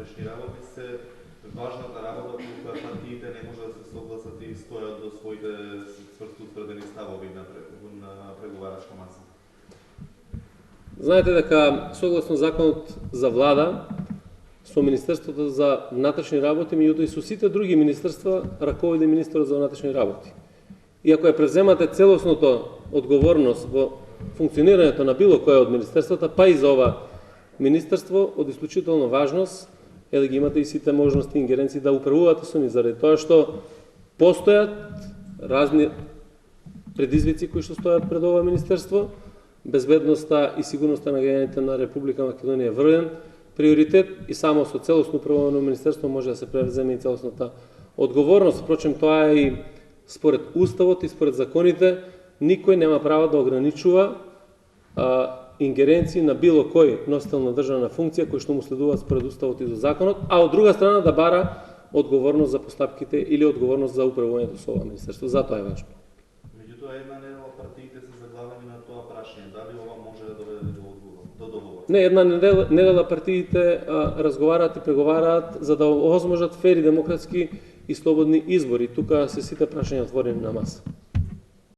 внатрешни работи се важната работа која партиите не може да се согласат и стојат до своите цврсто утврдени ставови на преговарачка маса. Знаете дека согласно законот за влада, со Министерството за внатрешни работи, меѓутоа и со сите други министерства, раководи министерот за внатрешни работи. И ако ја преземате целосното одговорност во функционирањето на било кое од министерствата, па и за ова министерство, од исклучително важност е да ги имате и сите можности и ингеренции да управувате со нив, заради тоа што постојат разни предизвици кои што стојат пред ова министерство. Безбедноста и сигурноста на граѓаните на Република Македонија е врвен приоритет и само со целосно управувано министерство може да се превземе и целосната одговорност. Впрочем, тоа е и според уставот и според законите, никој нема право да ограничува ингеренции на било кој носител на државна функција кој што му следуваат според уставот и до законот, а од друга страна да бара одговорност за постапките или одговорност за управувањето со ова министерство. Затоа е важно. Меѓутоа, една недела партиите се заглавени на тоа прашање. Дали ова може да доведе до договор? Не, една недела партиите разговараат и преговараат за да овозможат фери, демократски и слободни избори. Тука се сите прашања отворени на маса.